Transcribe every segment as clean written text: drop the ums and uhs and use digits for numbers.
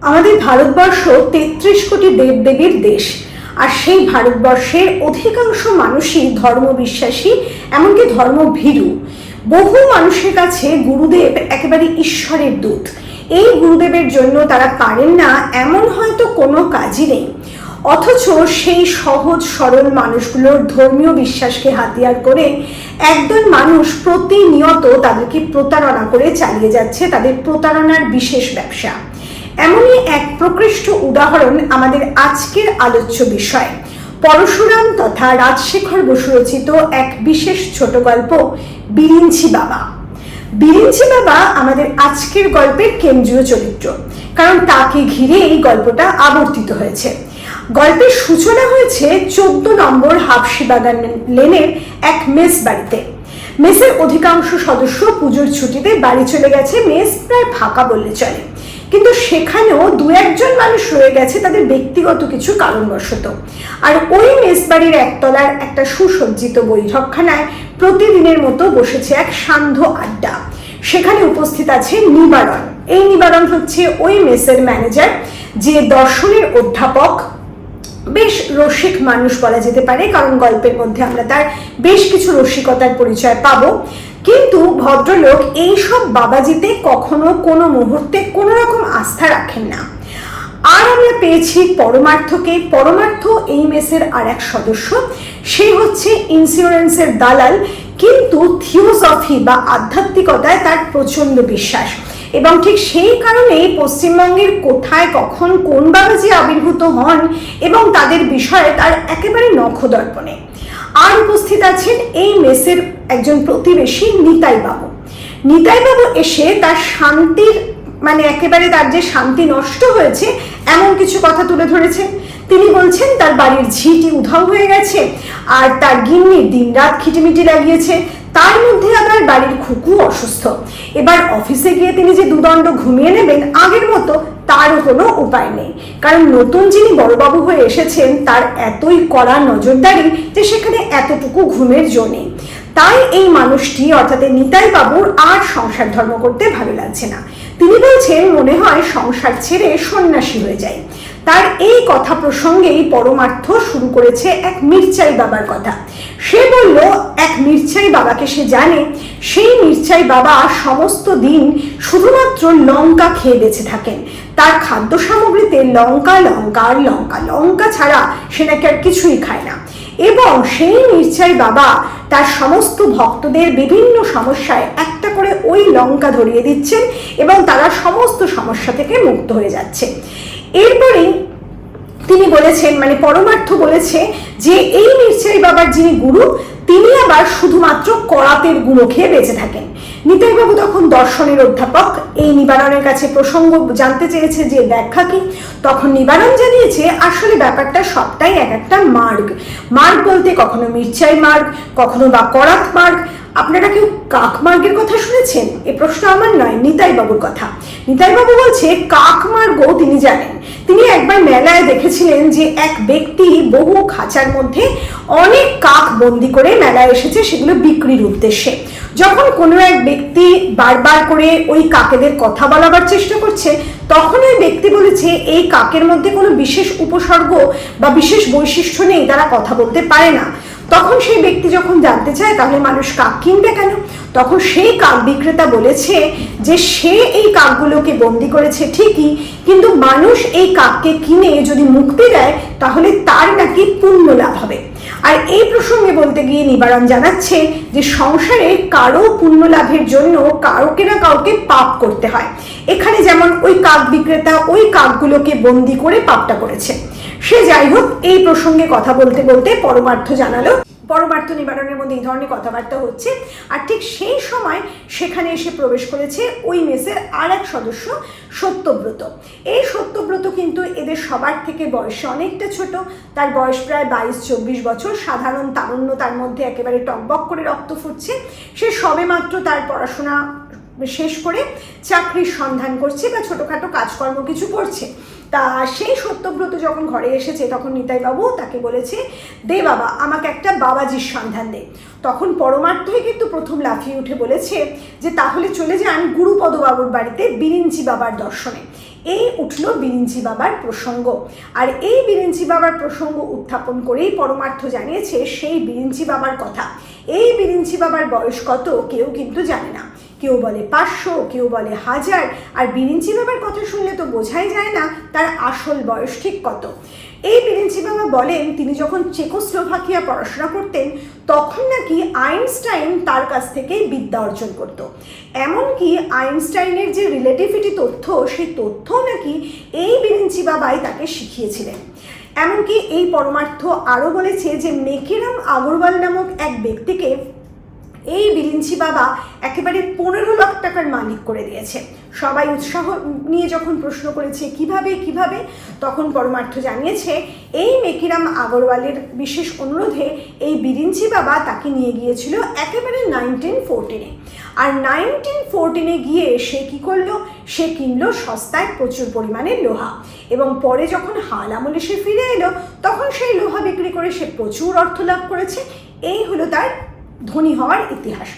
আমাদের ভারতবর্ষ ৩৩ কোটি দেবদেবীর দেশ। আর সেই ভারতবর্ষের অধিকাংশ মানুষই ধর্মবিশ্বাসী, এমনকি ধর্মভীরু। বহু মানুষের কাছে গুরুদেব একেবারে ঈশ্বরের দূত। এই গুরুদেবের জন্য তারা পারেন না এমন হয়তো কোনো কাজই নেই। অথচ সেই সহজ সরল মানুষগুলোর ধর্মীয় বিশ্বাসকে হাতিয়ার করে একদল মানুষ প্রতিনিয়ত তাদেরকে প্রতারণা করে চালিয়ে যাচ্ছে তাদের প্রতারণার বিশেষ ব্যবসা। এমনই এক প্রকৃষ্ট উদাহরণ আমাদের আজকের আলোচ্য বিষয়, পরশুরাম তথা রাজশেখর বসু রচিত এক বিশেষ ছোট গল্প বিরিঞ্চি বাবা। বিরিঞ্চি বাবা আমাদের আজকের গল্পের কেন্দ্রীয় চরিত্র, কারণ তাকে ঘিরে এই গল্পটা আবর্তিত হয়েছে। গল্পের সূচনা হয়েছে 14 নম্বর হাফসিবাগান লেনের এক মেস বাড়িতে। মেসের অধিকাংশ সদস্য পুজোর ছুটিতে বাড়ি চলে গেছে। মেস প্রায় ফাঁকা বললে চলে, কিন্তু সেখানেও দু একজন মানুষ রয়ে গেছে তাদের ব্যক্তিগত কিছু কারণবশত। আর ওই মেস বাড়ির একতলার একটা সুসজ্জিত বৈঠকখানায় প্রতিদিনের মতো বসেছে এক সান্ধ্য আড্ডা। সেখানে উপস্থিত আছে নিবারণ। এই নিবারণ হচ্ছে ওই মেসের ম্যানেজার, যে দর্শনের অধ্যাপক, বেশ রসিক মানুষ বলা যেতে পারে, কারণ গল্পের মধ্যে আমরা তার বেশ কিছু রসিকতার পরিচয় পাবো। কিন্তু ভদ্রলোক এইসব বাবাজিতে কখনো কোনো মুহূর্তে কোনো রকম আস্থা রাখেন না। আর আমরা পেয়েছি পরমার্থকে। পরমার্থ এই মেসের আর এক সদস্য। সে হচ্ছে ইন্স্যুরেন্সের দালাল, কিন্তু থিওসফি বা আধ্যাত্মিকতায় তার প্রচন্ড বিশ্বাস, এবং ঠিক সেই কারণেই পশ্চিমবঙ্গের কোথায় কখন কোন বাবাজি আবির্ভূত হন এবং তাদের বিষয়ে তার একেবারে নখদর্পণে। আর উপস্থিত আছেন এই মেসের একজন প্রতিবেশী নিতাই বাবু। নিতাই বাবু এসে তার শান্তির একেবারে তার যে শান্তি নষ্ট হয়েছে এমন কিছু কথা তুলে ধরেছেন। তিনি বলছেন তার বাড়ির ঝিটি উধাও হয়ে গেছে, আর তার গিন্নি দিনরাত খিটিমিটি লাগিয়েছে, তার মধ্যে আবার বাড়ির খুকু অসুস্থ। এবার অফিসে গিয়ে তিনি যে দুদণ্ড ঘুমিয়ে নেবেন আগের মতো, তারও কোনো উপায় নেই, কারণ নতুন যিনি বড়বাবু হয়ে এসেছেন তার এতই কড়া নজরদারি যে সেখানে এতটুকু ঘুমের জো নেই। তাই এই মানুষটি অর্থাৎ নিতাই বাবুর আর সংসার ধর্ম করতে ভালো লাগছে না। তিনি বলছেন মনে হয় সংসার ছেড়ে সন্ন্যাসী হয়ে যায়। তার এই কথা প্রসঙ্গেই পরমার্থ শুরু করেছে এক মির্চাই বাবার কথা। সে বলল এক মির্চাই বাবাকে সে জানে। সেই মির্চাই বাবা সমস্ত দিন শুধুমাত্র লঙ্কা খেয়ে বেঁচে থাকেন। তার খাদ্য সামগ্রীতে লঙ্কা লঙ্কা আর লঙ্কা, লঙ্কা ছাড়া সে নাকি আর কিছুই খায় না। এবং সেই মির্চাই বাবা তার সমস্ত ভক্তদের বিভিন্ন সমস্যায় একটা করে ওই লঙ্কা ধরিয়ে দিচ্ছেন এবং তারা সমস্ত সমস্যা থেকে মুক্ত হয়ে যাচ্ছে। এরপরেই তিনি বলেছেন, পরমার্থ বলেছে যে এই মির্চাই বাবার যিনি গুরু, তিনি আবার শুধুমাত্র করাতের গুঁড়ো খেয়ে বেঁচে থাকেন। নিতাই বাবু তখন দর্শনের অধ্যাপক। এই নিবারণের কাছে প্রসঙ্গ জানতে চেয়েছে যে ব্যাখ্যা কি। তখন নিবারণ জানিয়েছে আসলে ব্যাপারটা সবটাই এক একটা মার্গ। মার্গ বলতে কখনো মির্চাই মার্গ, কখনো বা করাত মার্গ। আপনারা কেউ কাকমার্গের কথা শুনেছেন? এ প্রশ্ন আমার নয়, নিতাই বাবুর কথা। নিতাই বাবু বলছে কাকমার্গও তিনি জানেন। তিনি একবার মেলায় দেখেছিলেন যে এক ব্যক্তি বহু খাঁচার মধ্যে অনেক কাক বন্দি করে মেলায় এসেছে, সেগুলো বিক্রির উদ্দেশ্যে। যখন কোনো এক ব্যক্তি বারবার করে ওই কাকেদের কথা বলাবার চেষ্টা করছে, তখন ওই ব্যক্তি বলেছে এই কাকের মধ্যে কোনো বিশেষ উপসর্গ বা বিশেষ বৈশিষ্ট্য নেই, তারা কথা বলতে পারে না। তখন সেই ব্যক্তি যখন জানতে চায় তাহলে মানুষ কাক কিনবে কেন, তখন সেই কাক বিক্রেতা বলেছে যে সে এই কাকগুলোকে বন্দি করেছে ঠিকই, কিন্তু মানুষ এই কাককে কিনে যদি মুক্তি দেয় তাহলে তার নাকি পুণ্য লাভ হবে। আর এই প্রসঙ্গে বলতে গিয়ে নিবারণ জানাচ্ছে যে সংসারে কারো পুণ্য লাভের জন্য কাউকে না কাউকে পাপ করতে হয়। এখানে যেমন ওই কাক বিক্রেতা ওই কাকগুলোকে বন্দি করে পাপটা করেছে। সে যাই হোক, এই প্রসঙ্গে কথা বলতে বলতে পরমার্থ জানালো পরমার্থ নিবারণের মধ্যে এই ধরনের কথাবার্তা হচ্ছে। আর ঠিক সেই সময় সেখানে এসে প্রবেশ করেছে ওই মেসের আর এক সদস্য সত্যব্রত। এই সত্যব্রত কিন্তু এদের সবার থেকে বয়সে অনেকটা ছোট। তার বয়স প্রায় 22-24 বছর। সাধারণ তারুণ্য তার মধ্যে একেবারে টকবক করে রক্ত ফুটছে। সে সবেমাত্র তার পড়াশোনা শেষ করে চাকরির সন্ধান করছে বা ছোটোখাটো কাজকর্ম কিছু করছে। তা সেই সত্যব্রত যখন ঘরে এসেছে তখন নিতাই বাবু তাকে বলেছে, দে বাবা আমাকে একটা বাবাজির সন্ধান দে। তখন পরমার্থই কিন্তু প্রথম লাফিয়ে উঠে বলেছে যে তাহলে চলে যান গুরুপদ বাবুর বাড়িতে বিরিঞ্চি বাবার দর্শনে। এই উঠল বিরিঞ্চি বাবার প্রসঙ্গ। আর এই বিরিঞ্চি বাবার প্রসঙ্গ উত্থাপন করেই পরমার্থ জানিয়েছে সেই বিরিঞ্চি বাবার কথা। এই বিরিঞ্চি বাবার বয়স কত কেউ কিন্তু জানে না, কেউ বলে 500, কেউ বলে 1000। আর বিরিঞ্চি বাবার কথা শুনলে তো বোঝাই যায় না তার আসল বয়স ঠিক কত। এই বিরিঞ্চি বাবা বলেন তিনি যখন চেকোস্লোভাকিয়া পড়াশোনা করতেন তখন নাকি আইনস্টাইন তার কাছ থেকেই বিদ্যা অর্জন করত। এমনকি আইনস্টাইনের যে রিলেটিভিটি তথ্য, সেই তথ্য নাকি এই বিরিঞ্চি বাবাই তাকে শিখিয়েছিলেন। এমনকি এই পরমার্থ আরও বলেছে যে মেকিরাম আগরওয়াল নামক এক ব্যক্তিকে এই বিরিঞ্চি বাবা একেবারে 15 লাখ টাকার মালিক করে দিয়েছে। সবাই উৎসাহ নিয়ে যখন প্রশ্ন করেছে কিভাবে, তখন পরমার্থ জানিয়েছে এই মেকিরাম আগরওয়ালের বিশেষ অনুরোধে এই বিরিঞ্চি বাবা তাকে নিয়ে গিয়েছিল একেবারে 1914-এ। আর 1914-এ গিয়ে সে কী করলো, সে কিনলো সস্তায় প্রচুর পরিমাণে লোহা, এবং পরে যখন হাল আমলে সে ফিরে এলো তখন সেই লোহা বিক্রি করে সে প্রচুর অর্থ লাভ করেছে। এই হলো তার ধনী হওয়ার ইতিহাস।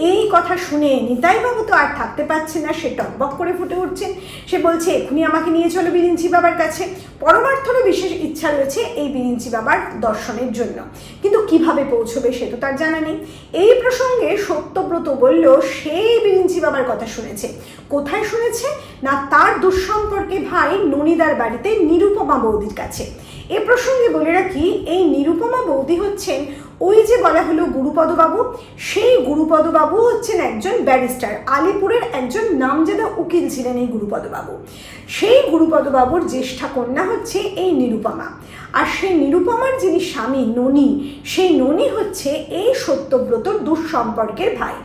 এই কথা শুনে নিতাইবাবু তো আর থাকতে পারছেন না, সে টকবক করে ফুটে উঠছেন। সে বলছে এক্ষুনি আমাকে নিয়ে চলো বিরিঞ্চি বাবার কাছে। পরমার্থরও বিশেষ ইচ্ছা রয়েছে এই বিরিঞ্চি বাবার দর্শনের জন্য, কিন্তু কিভাবে পৌঁছবে সে তো তার জানা নেই। এই প্রসঙ্গে সত্যব্রত বলল সেই বিরিঞ্চি বাবার কথা শুনেছে। কোথায় শুনেছে না, তার দুঃসম্পর্কে ভাই ননিদার বাড়িতে নিরুপমা বৌদির কাছে। এ প্রসঙ্গে বলে রাখি এই নিরুপমা বৌদি হচ্ছেন ওই যে বলা হলো গুরুপদ বাবু, সেই গুরুপদ বাবু হচ্ছেন একজন ব্যারিস্টার, আলিপুরের একজন নামজাদা উকিল ছিলেন এই গুরুপদ বাবু। সেই গুরুপদ বাবুর জ্যেষ্ঠা কন্যা হচ্ছে এই নিরুপমা। আর সেই নিরুপমার যিনি স্বামী ননী, সেই ননী হচ্ছে এই সত্যব্রতর দুঃসম্পর্কের ভাই।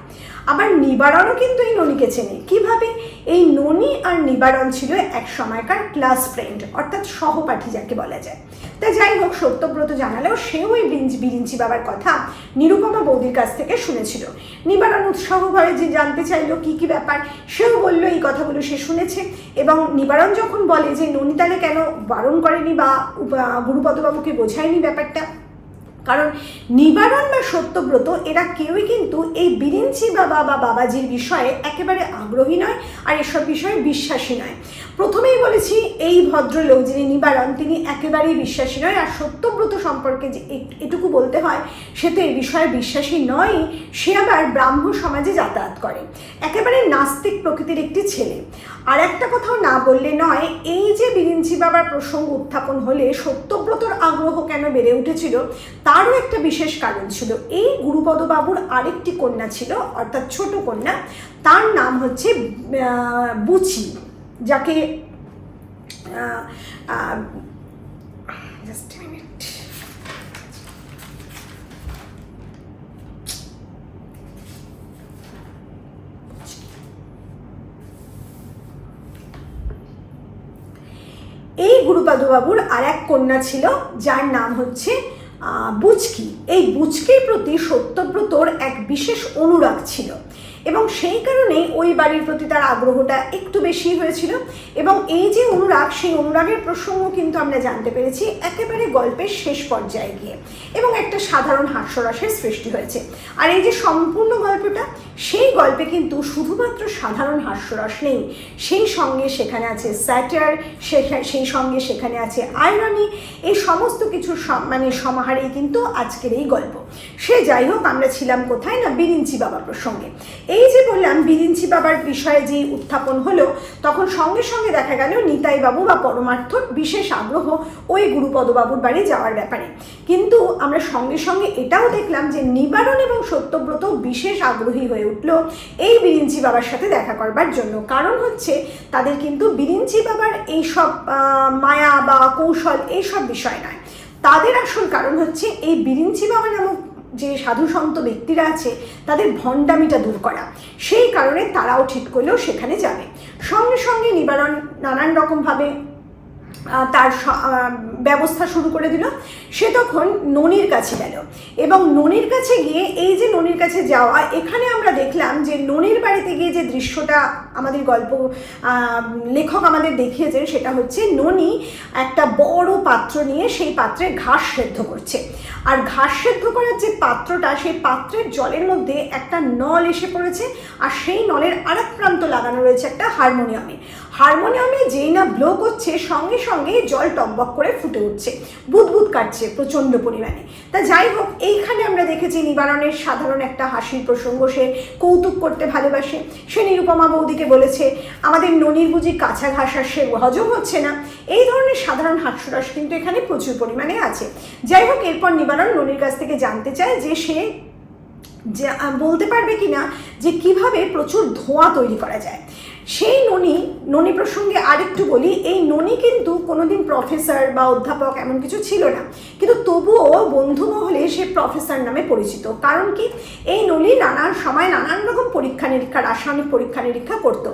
আবার নিবারণও কিন্তু এই ননীকে চেনে। কিভাবে? এই ননী আর নিবারণ ছিল এক সময়কার ক্লাস ফ্রেন্ড, অর্থাৎ সহপাঠী যাকে বলা যায়। তা যাই হোক, সত্যব্রত জানালেও সেও ওই বিরিঞ্চি বাবার কথা নিরুপমা বৌদির কাছ থেকে শুনেছিল। নিবারণ উৎসাহভাবে যে জানতে চাইলো কি কি ব্যাপার, সেও বললো এই কথাগুলো সে শুনেছে। এবং নিবারণ যখন বলে যে ননী তাহলে কেন বারণ করেনি বা গুরুপদবাবুকে বোঝায়নি ব্যাপারটা, কারণ নিবারণ বা সত্যব্রত এরা কেউই কিন্তু এই বিরিঞ্চি বাবা বা বাবাজির বিষয়ে একেবারে আগ্রহী নয়, আর এসব বিষয়ে বিশ্বাসী নয়। প্রথমেই বলেছি এই ভদ্রলোক যিনি নিবারণ, তিনি একেবারেই বিশ্বাসী নয়। আর সত্যব্রত সম্পর্কে যে এটুকু বলতে হয়, সে তো এই বিষয়ে বিশ্বাসী নয়, সে আবার ব্রাহ্ম সমাজে যাতায়াত করে, একেবারে নাস্তিক প্রকৃতির একটি ছেলে। আর একটা কথাও না বললে নয়, এই যে বিরিঞ্চি বাবার প্রসঙ্গ উত্থাপন হলে সত্যব্রতর আগ্রহ কেন বেড়ে উঠেছিল তারও একটা বিশেষ কারণ ছিল। এই গুরুপদ বাবুর আরেকটি কন্যা ছিল, অর্থাৎ ছোট কন্যা, তার নাম হচ্ছে বুচি, যাকে জাস্ট মিনিট, এই গুরুপদ বাবুর আর এক কন্যা ছিল যার নাম হচ্ছে বুচকি। এই বুচকির প্রতি সত্যব্রতর এক বিশেষ অনুরাগ ছিল, এবং সেই কারণেই ওই বাড়ির প্রতি তার আগ্রহটা একটু বেশি হয়েছিল। এবং এই যে অনুরাগ, সেই অনুরাগের প্রসঙ্গ কিন্তু আমরা জানতে পেরেছি একেবারে গল্পের শেষ পর্যায়ে গিয়ে, এবং একটা সাধারণ হাস্যরসের সৃষ্টি হয়েছে। আর এই যে সম্পূর্ণ গল্পটা, সেই গল্পে কিন্তু শুধুমাত্র সাধারণ হাস্যরস নেই, সেই সঙ্গে সেখানে আছে স্যাটার, সেই সঙ্গে সেখানে আছে আয়রনি। এই সমস্ত কিছুর মানে সমাহারেই কিন্তু আজকের এই গল্প। সে যাই হোক, আমরা ছিলাম কোথায় না, বিরিঞ্চি বাবা প্রসঙ্গে। এই যে বললাম বিরিঞ্চি বাবার বিষয়ে যে উত্থাপন হলো, তখন সঙ্গে সঙ্গে দেখা গেল নিতাইবাবু বা পরমার্থর বিশেষ আগ্রহ ওই গুরুপদবাবুর বাড়ি যাওয়ার ব্যাপারে। কিন্তু আমরা সঙ্গে সঙ্গে এটাও দেখলাম যে নিবারণ এবং সত্যব্রত বিশেষ আগ্রহী হয়ে উঠল এই বিরিঞ্চি বাবার সাথে দেখা করবার জন্য। কারণ হচ্ছে তাদের কিন্তু বিরিঞ্চি বাবার এইসব মায়া বা কৌশল এইসব বিষয় নয়, তাদের আসল কারণ হচ্ছে এই বিরিঞ্চি বাবা নামক যে সাধু সন্ত ব্যক্তিরা আছে তাদের ভণ্ডামিটা দূর করা। সেই কারণে তারাও ঠিক করলেও সেখানে যাবে। সঙ্গে সঙ্গে নিবারণ নানান রকমভাবে তার ব্যবস্থা শুরু করে দিল। সে তখন ননির কাছে গেল এবং ননির কাছে গিয়ে এই যে ননির কাছে যাওয়া, এখানে আমরা দেখলাম যে ননির বাড়িতে গিয়ে যে দৃশ্যটা আমাদের গল্প লেখক আমাদের দেখিয়েছেন সেটা হচ্ছে ননি একটা বড় পাত্র নিয়ে সেই পাত্রে ঘাস সেদ্ধ করছে। আর ঘাস সেদ্ধ করার যে পাত্রটা, সেই পাত্রের জলের মধ্যে একটা নল এসে পড়েছে, আর সেই নলের আরেক প্রান্ত লাগানো রয়েছে একটা হারমোনিয়ামে যেই না ব্লো করছে সঙ্গে সঙ্গে জল টকবক করে ফুটে উঠছে, বুদবুদ কাটছে প্রচণ্ড পরিমাণে। তা যাই হোক, এইখানে আমরা দেখেছি নিবারণের সাধারণ একটা হাসির প্রসঙ্গ, সে কৌতুক করতে ভালোবাসে। সে নিরুপমা বৌদিকে বলেছে আমাদের ননির বুঝি কাঁচা ঘাস আর সে হজম হচ্ছে না। এই ধরনের সাধারণ হাস্যরস কিন্তু এখানে প্রচুর পরিমাণে আছে। যাই হোক, এরপর নিবারণ ননির কাছ থেকে জানতে চায় যে সে বলতে পারবে কিনা যে কিভাবে প্রচুর ধোঁয়া তৈরি করা যায়। সেই ননি প্রসঙ্গে আরেকটু বলি, এই ননি কিন্তু কোনোদিন প্রফেসর বা অধ্যাপক এমন কিছু ছিল না, কিন্তু তবুও বন্ধু মহলে সে প্রফেসর নামে পরিচিত। কারণ কি, এই ননি নানান সময় নানান রকম পরীক্ষা নিরীক্ষা, রাসায়নিক পরীক্ষা নিরীক্ষা করতো।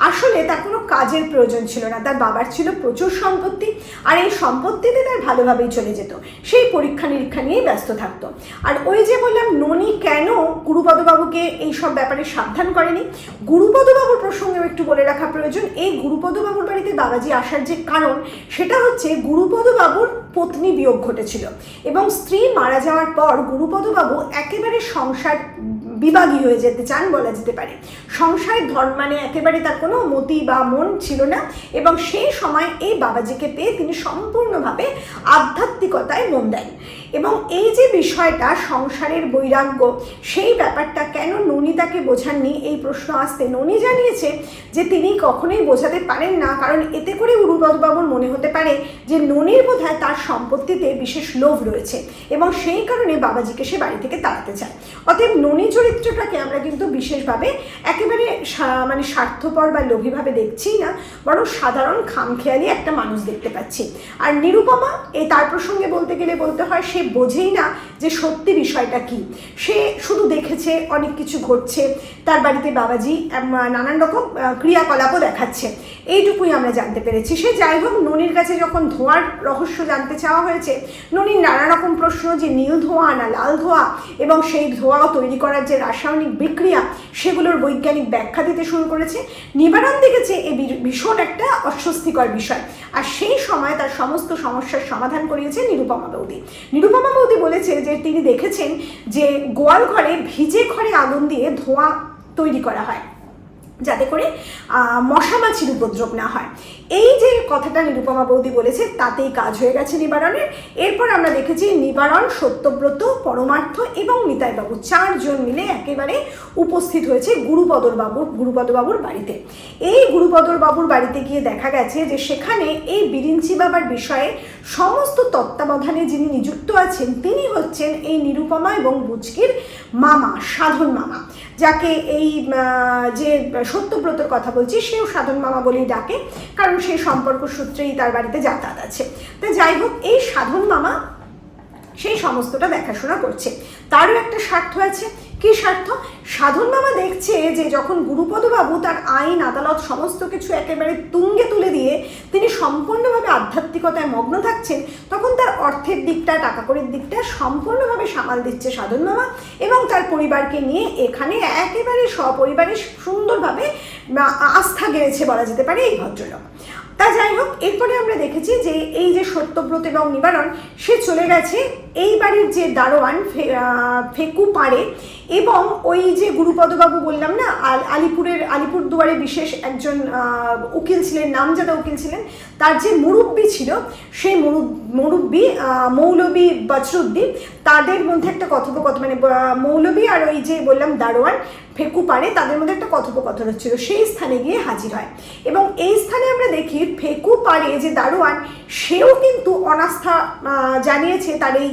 আসলে তার কোনো কাজের প্রয়োজন ছিল না, তার বাবার ছিল প্রচুর সম্পত্তি, আর এই সম্পত্তিতে তার ভালোভাবেই চলে যেত, সেই পরীক্ষা নিরীক্ষা নিয়েই ব্যস্ত থাকতো। আর ওই যে বললাম ননি কেন গুরুপদবাবুকে এইসব ব্যাপারে সাবধান করেনি, গুরুপদবাবুর প্রসঙ্গেও একটু বলে রাখা প্রয়োজন। এই গুরুপদবাবুর বাড়িতে বাবাজি আসার যে কারণ, সেটা হচ্ছে গুরুপদবাবুর পত্নী বিয়োগ ঘটেছিল এবং স্ত্রী মারা যাওয়ার পর গুরুপদবাবু একেবারে সংসার বিভাগী হয়ে যেতে চান বলা যেতে পারে। সংসারের ধর্ম মানে একেবারে তার কোনো মতি বা মন ছিল না, এবং সেই সময় এই বাবাজিকে পেয়ে তিনি সম্পূর্ণভাবে আধ্যাত্মিকতায় মন দেন। এবং এই যে বিষয়টা সংসারের বৈরাগ্য, সেই ব্যাপারটা কেন ননি তাকে বোঝাননি, এই প্রশ্ন আসতে ননি জানিয়েছে যে তিনি কখনোই বোঝাতে পারেন না, কারণ এতে করে গুরুপদবাবুর মনে হতে পারে যে ননির বোধহয় তার সম্পত্তিতে বিশেষ লোভ রয়েছে, এবং সেই কারণে বাবাজিকে সে বাড়ি থেকে তাড়াতে চায়। অতএব ননি চরিত্রটাকে আমরা কিন্তু বিশেষভাবে একেবারে মানে স্বার্থপর বা লোভীভাবে দেখছি না, বরং সাধারণ খামখেয়ালি একটা মানুষ দেখতে পাচ্ছি। আর নিরুপমা, তার প্রসঙ্গে বলতে গেলে বলতে হয় সে বোঝেই না যে সত্যি বিষয়টা কি। সে শুধু দেখেছে অনেক কিছু ঘটছে, তার বাড়িতে বাবাজি নানান রকম ক্রিয়াকলাপও দেখাচ্ছে, এইটুকুই আমরা জানতে পেরেছি। সে যাই হোক, ননির কাছে যখন ধোঁয়ার রহস্য জানতে চাওয়া হয়েছে, ননির নানা রকম প্রশ্ন যে নীল ধোঁয়া না লাল ধোঁয়া, এবং সেই ধোঁয়া তৈরি করার যে রাসায়নিক বিক্রিয়া, সেগুলোর বৈজ্ঞানিক ব্যাখ্যা দিতে শুরু করেছে। নিবারণ দেখেছে এ ভীষণ একটা অস্বস্তিকর বিষয়, আর সেই সময় তার সমস্ত সমস্যার সমাধান করিয়েছে নিরুপমা বৌদি। নিরুপমা বৌদি বলেছে যে তিনি দেখেছেন যে গোয়াল ঘরে ভিজে খড়ে আগুন দিয়ে ধোঁয়া তৈরি করা হয়, যাতে করে মশা মাছির উপদ্রব না হয়। এই যে কথাটা নিরুপমা বৌদি বলেছে, তাতেই কাজ হয়ে গেছে নিবারণের। এরপর আমরা দেখেছি নিবারণ, সত্যব্রত, পরমার্থ এবং নিতাইবাবু চারজন মিলে একেবারে উপস্থিত হয়েছে গুরুপদবাবুর বাড়িতে। এই গুরুপদবাবুর বাড়িতে গিয়ে দেখা গেছে যে সেখানে এই বিরিঞ্চি বাবার বিষয়ে সমস্ত তত্ত্বাবধানে যিনি নিযুক্ত আছেন, তিনি হচ্ছেন এই নিরুপমা এবং বুচকির মামা, সাধন মামা, যাকে এই যে সত্যব্রতর কথা বলছি সেও সাধন মামা বলেই ডাকে, কারণ সেই সম্পর্ক সূত্রেই তার বাড়িতে যাতায়াত আছে। তো যাই হোক, এই সাধন মামা সেই সমস্তটা দেখাশোনা করছে। তারও একটা স্বার্থ আছে। কি স্বার্থ? সাধন মামা দেখছে যে যখন গুরুপদবাবু তার আইন আদালত সমস্ত কিছু একেবারে তুঙ্গে তুলে দিয়ে তিনি সম্পূর্ণভাবে আধ্যাত্মিকতায় মগ্ন থাকছেন, তখন তার অর্থের দিকটা, টাকা কড়ির দিকটা সম্পূর্ণভাবে সামাল দিচ্ছে সাধন মামা, এবং তার পরিবারকে নিয়ে এখানে একেবারে সপরিবারে সুন্দরভাবে আস্থা গেড়েছে বলা যেতে পারে এই ভদ্রলোক। তা যাই হোক, এরপরে আমরা দেখেছি যে এই যে সত্যব্রত এবং নিবারণ, সে চলে গেছে এই বাড়ির যে দারোয়ান ফেকু পাড়ে, এবং ওই যে গুরুপদবাবু বললাম না, আলিপুরদুয়ারে বিশেষ একজন উকিল ছিলেন, নামজাদা উকিল ছিলেন, তার যে মুরব্বি ছিল, সেই মুরব্বি মৌলবী বজরুদ্দিন, তাদের মধ্যে একটা কথোপকথন, মানে মৌলবী আর ওই যে বললাম দারোয়ান ফেকু পাড়ে, তাদের মধ্যে একটা কথোপকথন হচ্ছিল। সেই স্থানে গিয়ে হাজির হয়, এবং এই স্থানে আমরা দেখি ফেকু পাড়ে যে দারোয়ান, সেও কিন্তু অনাস্থা জানিয়েছে তার এই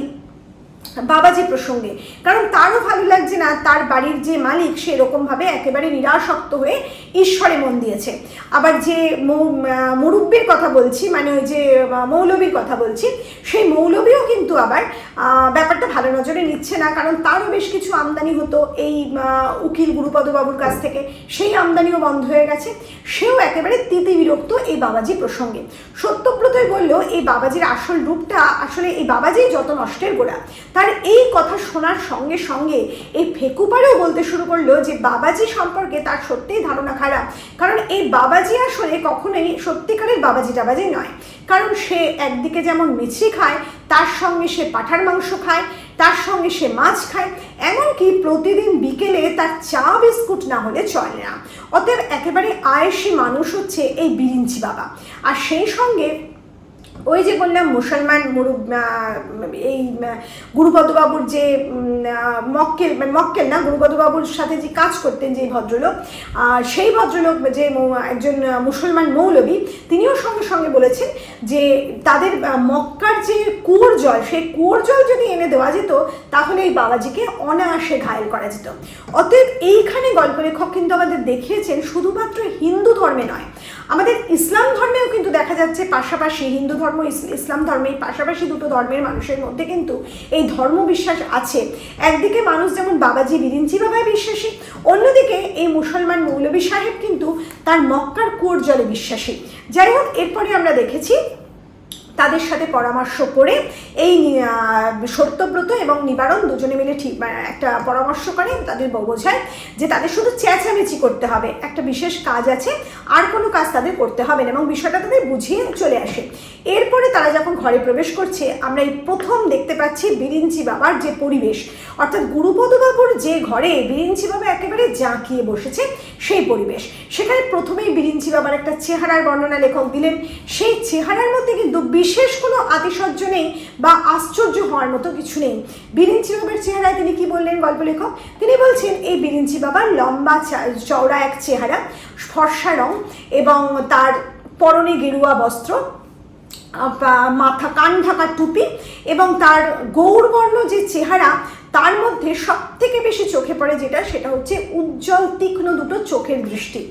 বাবাজি প্রসঙ্গে, কারণ তারও ভালো লাগছে না তার বাড়ির যে মালিক সে এরকমভাবে একেবারে নিরাসক্ত হয়ে ঈশ্বরে মন দিয়েছে। আবার যে মুরব্বির কথা বলছি, মানে ওই যে মৌলবীর কথা বলছি, সেই মৌলবীও কিন্তু আবার ব্যাপারটা ভালো নজরে নিচ্ছে না, কারণ তারও বেশ কিছু আমদানি হতো এই উকিল গুরুপদবাবুর কাছ থেকে, সেই আমদানিও বন্ধ হয়ে গেছে। সেও একেবারে তিতি বিরক্ত এই বাবাজি প্রসঙ্গে। সত্যব্রতই বলল এই বাবাজির আসল রূপটা আসলে এই বাবাজি যত নষ্টের গোড়া। তার এই কথা শোনার সঙ্গে সঙ্গে এই ফেকুপারেও বলতে শুরু করলো যে বাবাজি সম্পর্কে তার সত্যিই ধারণা খারাপ, কারণ এই বাবাজি আসলে কখনোই সত্যিকারের বাবাজি টাবাজি নয়। কারণ সে একদিকে যেমন মিছরি খায়, তার সঙ্গে সে পাঁঠার মাংস খায়, তার সঙ্গে সে মাছ খায়, এমনকি প্রতিদিন বিকেলে তার চা বিস্কুট না হলে চলে না। অতএব একেবারে আয়েসি মানুষ হচ্ছে এই বিরিঞ্চি বাবা। আর সেই সঙ্গে ওই যে বললাম মুসলমান এই গুরুপদবাবুর যে মক্কেল না, গুরুপদবাবুর সাথে যে কাজ করতেন যে ভদ্রলোক, সেই ভদ্রলোক যে একজন মুসলমান মৌলবী, তিনিও সঙ্গে সঙ্গে বলেছেন যে তাদের মক্কার যে কুয়োর জল, সেই কুয়োর জল যদি এনে দেওয়া যেত তাহলে এই বাবাজিকে অনায়াসে ঘায়েল করা যেত। অতএব এইখানে গল্প লেখক কিন্তু আমাদের দেখিয়েছেন শুধুমাত্র হিন্দু ধর্মে নয়, আমাদের ইসলাম ধর্মেও কিন্তু দেখা যাচ্ছে পাশাপাশি হিন্দু ধর্ম ইসলাম ধর্মে পাশাপাশি দুটো ধর্মের মানুষের মধ্যে কিন্তু এই ধর্ম বিশ্বাস আছে। একদিকে মানুষ যেমন বাবাজি বিরিঞ্চি বাবায় বিশ্বাসী, অন্যদিকে এই মুসলমান মৌলবী সাহেব কিন্তু তার মক্কার কুয়োর জলে বিশ্বাসী। যাই হোক, এরপরে আমরা দেখেছি তাদের সাথে পরামর্শ করে এই সত্যব্রত এবং নিবারণ দুজনে মিলে ঠিক একটা পরামর্শ করে তাদের বোঝায় যে তাদের শুধু চেঁচামেচি করতে হবে, একটা বিশেষ কাজ আছে, আর কোনো কাজ তাদের করতে হবে না, এবং বিষয়টা তাদের বুঝিয়ে চলে আসে। এরপরে তারা যখন ঘরে প্রবেশ করছে, আমরা এই প্রথম দেখতে পাচ্ছি বিরিঞ্চি বাবার যে পরিবেশ, অর্থাৎ গুরুপদবাবুর যে ঘরে বিরিঞ্চি বাবা একেবারে জাঁকিয়ে বসেছে সেই পরিবেশ। সেখানে প্রথমেই বিরিঞ্চি বাবার একটা চেহারার বর্ণনা লেখক দিলেন। সেই চেহারার মধ্যে কিন্তু বিশেষ কোনো আতিশয্য নেই বা আশ্চর্য হওয়ার মতো কিছু নেই। বিরিঞ্চি বাবার চেহারায় তিনি কি বললেন গল্প লেখক? তিনি বলছেন এই বিরিঞ্চি বাবার লম্বা চওড়া এক চেহারা, ফর্সা রং, এবং তার পরনে গেরুয়া বস্ত্র, মাথা কান ঢাকা টুপি, এবং তার গৌরবর্ণ যে চেহারা, তার মধ্যে সব থেকে বেশি চোখে পড়ে যেটা, সেটা হচ্ছে উজ্জ্বল তীক্ষ্ণ দুটো চোখের দৃষ্টি,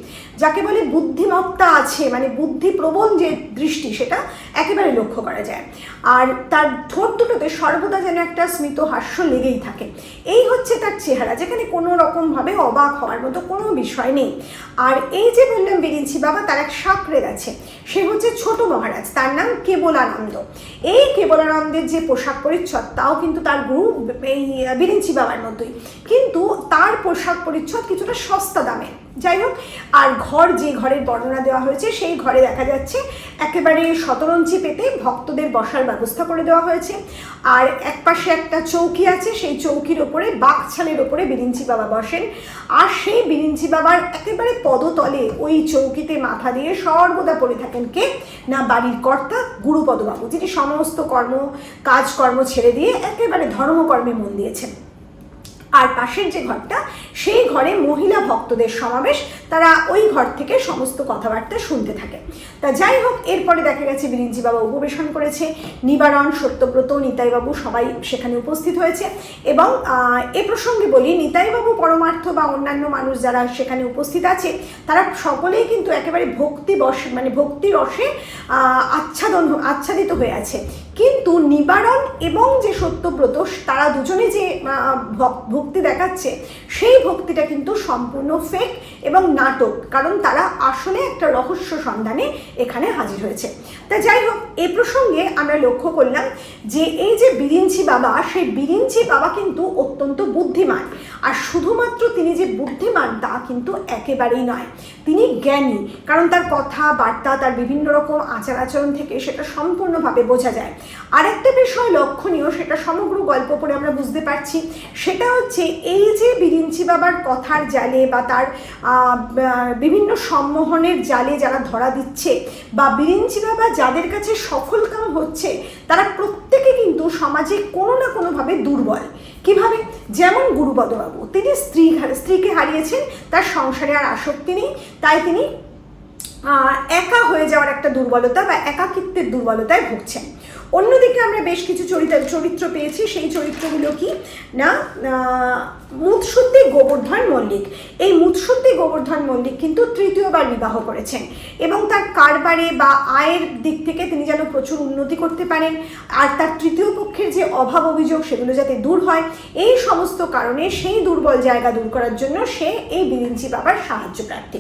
যাকে বলে বুদ্ধিমত্তা আছে, মানে বুদ্ধিপ্রবণ যে দৃষ্টি, সেটা একেবারে লক্ষ্য করা যায়। আর তার ঠোঁট দুটোতে সর্বদা যেন একটা স্মিত হাস্য লেগেই থাকে। এই হচ্ছে তার চেহারা, যেখানে কোনো রকমভাবে অবাক হওয়ার মতো কোনো বিষয় নেই। আর এই যে বললাম বিরিঞ্চি বাবা, তার এক সাকরেদ আছে, সে হচ্ছে ছোট মহারাজ, তার নাম কেবলানন্দ। এই কেবলানন্দের যে পোশাক পরিচ্ছদ, তাও কিন্তু তার গুরু এই বিরিঞ্চি বাবার মতোই, কিন্তু তার পোশাক পরিচ্ছদ কিছুটা সস্তা দামে। যাই হোক, আর যে ঘরের বর্ণনা দেওয়া হয়েছে, সেই ঘরে দেখা যাচ্ছে একেবারে শতরঞ্চি পেতে ভক্তদের বসার ব্যবস্থা করে দেওয়া হয়েছে। আর এক পাশে একটা চৌকি আছে, সেই চৌকির ওপরে বাঘছালের ওপরে বিরিঞ্চি বাবা বসেন। আর সেই বিরিঞ্চি বাবার একেবারে পদতলে ওই চৌকিতে মাথা দিয়ে সর্বদা পড়ে থাকেন কে না, বাড়ির কর্তা গুরুপদবাবু, যিনি সমস্ত কাজকর্ম ছেড়ে দিয়ে একেবারে ধর্মকর্মে মন দিয়েছেন। আর পাশের যে ঘরটা, সেই ঘরে মহিলা ভক্তদের সমাবেশ, তারা ওই ঘর থেকে সমস্ত কথাবার্তা শুনতে থাকে। তা যাই হোক, এরপরে দেখা গেছে বিরিঞ্চি বাবা উপবেশন করেছে, নিবারণ, সত্যব্রত, নিতাইবাবু সবাই সেখানে উপস্থিত হয়েছে। এবং এ প্রসঙ্গে বলি, নিতাইবাবু পরমার্থ বা অন্যান্য মানুষ যারা সেখানে উপস্থিত আছে, তারা সকলেই কিন্তু একেবারে ভক্তি রসে আচ্ছাদিত হয়ে আছে। কিন্তু নিবারণ এবং যে সত্যব্রত, তারা দুজনে যে ভক্তি দেখাচ্ছে, সেই ভক্তিটা কিন্তু সম্পূর্ণ ফেক এবং নাটক, কারণ তারা আসলে একটা রহস্য সন্ধানে এখানে হাজির হয়েছে। তা যাই হোক, এ প্রসঙ্গে আমরা লক্ষ্য করলাম যে এই যে বিরিঞ্চি বাবা, সেই বিরিঞ্চি বাবা কিন্তু অত্যন্ত বুদ্ধিমান। আর শুধুমাত্র তিনি যে বুদ্ধিমান তা কিন্তু একেবারেই নয়, তিনি জ্ঞানী, কারণ তার কথাবার্তা, তার বিভিন্ন রকম আচার আচরণ থেকে সেটা সম্পূর্ণভাবে বোঝা যায়। আরেকটা বিষয় লক্ষণীয়, সেটা সমগ্র গল্প পড়ে আমরা বুঝতে পারছি, সেটা হচ্ছে এই যে বিরিঞ্চি বাবার কথার জালে বা তার বিভিন্ন সম্মোহনের জালে যারা ধরা দিচ্ছে, বা বিরিঞ্চি বাবা যাদের কাছে সফলকাম হচ্ছে, তারা প্রত্যেকে কিন্তু সমাজে কোনো না কোনোভাবে দুর্বল। কিভাবে? যেমন গুরুপদবাবু, তিনি স্ত্রীকে হারিয়েছেন, তার সংসারে আর আসক্তি নেই, তাই তিনি একা হয়ে যাওয়ার একটা দুর্বলতা বা একাকিত্বের দুর্বলতায় ভুগছেন। অন্যদিকে আমরা বেশ কিছু চরিত্র পেয়েছি। সেই চরিত্রগুলো কি না, মুৎসুদ্দি গোবর্ধন মল্লিক। এই মুৎসুদ্দি গোবর্ধন মল্লিক কিন্তু তৃতীয়বার বিবাহ করেছেন এবং তার কারবারে বা আয়ের দিক থেকে তিনি যেন প্রচুর উন্নতি করতে পারেন, আর তার তৃতীয় পক্ষের যে অভাব অভিযোগ সেগুলো যাতে দূর হয়, এই সমস্ত কারণে সেই দুর্বল জায়গা দূর করার জন্য সে এই বিরিঞ্চি বাবার সাহায্য প্রার্থী।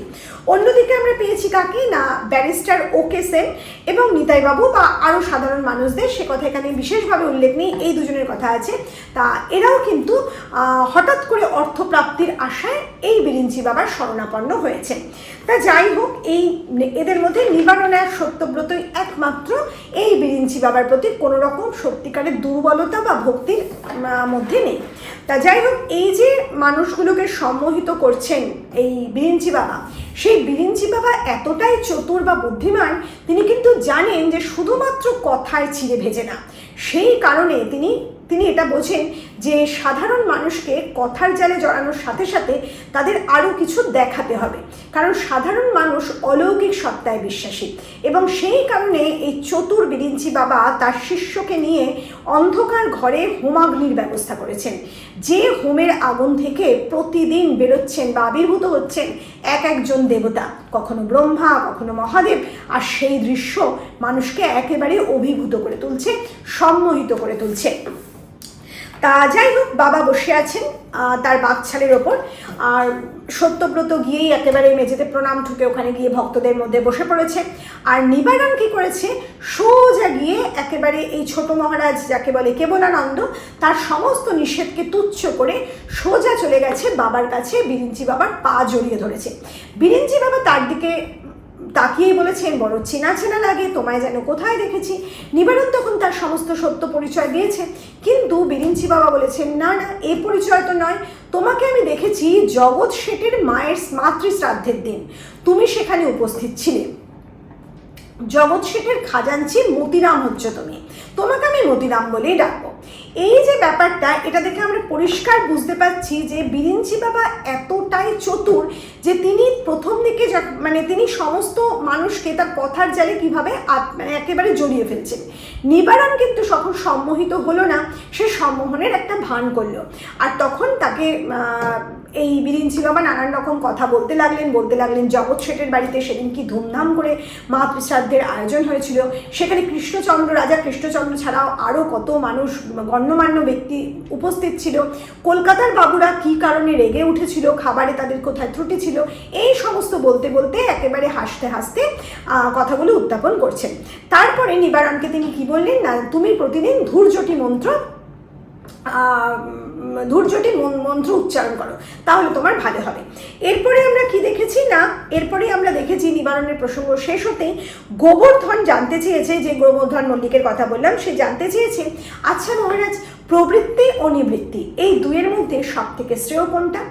অন্যদিকে আমরা পেয়েছি কাকে না, ব্যারিস্টার ওকে সেন এবং নিতাইবাবু বা আরও সাধারণ মানুষদের, সে কথা এখানে বিশেষভাবে উল্লেখ নেই, এই দুজনের কথা আছে। তা এরাও কিন্তু হঠাৎ করে অর্থপ্রাপ্তির আশায় এই বিরিঞ্চি বাবার শরণাপন্ন হয়েছেন। তা যাই হোক, এদের মধ্যে নিবারণ আর সত্যব্রতই একমাত্র এই বিরিঞ্চি বাবার প্রতি কোনো রকম সত্যিকারের দুর্বলতা বা ভক্তির মধ্যে নেই। তা যাই হোক, এই যে মানুষগুলোকে সম্মোহিত করছেন এই বিরিঞ্চি বাবা, সেই বিরিঞ্চি বাবা এতটাই চতুর বা বুদ্ধিমান, তিনি কিন্তু জানেন যে শুধুমাত্র কথায় চিড়ে ভেজে না। সেই কারণে তিনি এটা বোঝেন যে সাধারণ মানুষকে কথার জালে জড়ানোর সাথে সাথে তাদের আরও কিছু দেখাতে হবে, কারণ সাধারণ মানুষ অলৌকিক সত্তায় বিশ্বাসী। এবং সেই কারণে এই চতুর বিরিঞ্চি বাবা তার শিষ্যকে নিয়ে অন্ধকার ঘরে হোমাগ্নির ব্যবস্থা করেছেন, যে হোমের আগুন থেকে প্রতিদিন বেরোচ্ছেন বা আবির্ভূত হচ্ছেন একজন দেবতা, কখনো ব্রহ্মা, কখনো মহাদেব। আর সেই দৃশ্য মানুষকে একেবারে অভিভূত করে তুলছে, সম্মোহিত করে তুলছে। তা যাই হোক, বাবা বসে আছেন তার বাকছালের ওপর, আর সত্যব্রত গিয়েই একেবারে মেঝেতে প্রণাম ঠুকে ওখানে গিয়ে ভক্তদের মধ্যে বসে পড়েছে। আর নিবারণ কি করেছে, সোজা গিয়ে একেবারে এই ছোট মহারাজ যাকে বলে কেবলানন্দ, তার সমস্ত নিষেধকে তুচ্ছ করে সোজা চলে গেছে বাবার কাছে, বিরিঞ্চি বাবার পা জড়িয়ে ধরেছে। বিরিঞ্চি বাবা তার দিকে তাকিয়েই বলেছেন, বড় চেনা চেনা লাগে, তোমায় যেন কোথায় দেখেছি। নিবারণ তখন তার সমস্ত সত্য পরিচয় দিয়েছে, কিন্তু বিরিঞ্চি বাবা বলেছেন, না না, এ পরিচয় তো নয়, তোমাকে আমি দেখেছি জগৎ শেঠের মায়ের মাতৃশ্রাদ্ধের দিন, তুমি সেখানে উপস্থিত ছিলে। জগৎ শেঠের খাজাঞ্চি মতিরাম হচ্ছে তুমি, তোমাকে আমি মতিরাম বলেই ডাকবো। এই যে ব্যাপারটা, এটা দেখে আমরা পরিষ্কার বুঝতে পারছি যে বিরিঞ্চি বাবা এতটাই চতুর যে তিনি প্রথম দিকে তিনি সমস্ত মানুষকে তার কথার জালে কিভাবে একেবারে জড়িয়ে ফেলছেন। নিবারণ কিন্তু যখন সম্মোহিত হলো না, সে সম্মোহনের একটা ভান করলো, আর তখন তাকে এই বিরিঞ্চি বাবা নানান রকম কথা বলতে লাগলেন। জগৎ শেঠের বাড়িতে সেদিন কি ধুমধাম করে মাতৃশ্রাদ্ধের আয়োজন হয়েছিল, সেখানে কৃষ্ণচন্দ্র, রাজা কৃষ্ণচন্দ্র ছাড়াও আরও কত মানুষ, গণ্যমান্য ব্যক্তি উপস্থিত ছিল। কলকাতার বাবুরা কি কারণে রেগে উঠেছিল, খাবারে তাদের কোথায় ত্রুটি ছিল, এই সমস্ত বলতে বলতে একেবারে হাসতে হাসতে কথাগুলো উত্থাপন করছেন। তারপরে নিবারণকে তিনি কি বললেন না, তুমি প্রতিদিন ধূর্যটি মন্ত্র উচ্চারণ করো, তাহলে তোমার ভালো হবে। এরপরে আমরা কি দেখেছি না, এরপরে আমরা দেখেছি নিবারণের প্রসঙ্গ শেষ হতেই গোবর্ধন জানতে চেয়েছে, যে গোবর্ধন মল্লিকের কথা বললাম, সে জানতে চেয়েছে, আচ্ছা মহারাজ, প্রবৃত্তি ও নিবৃত্তি এই দুয়ের মধ্যে সব থেকে শ্রেয় কোনটা?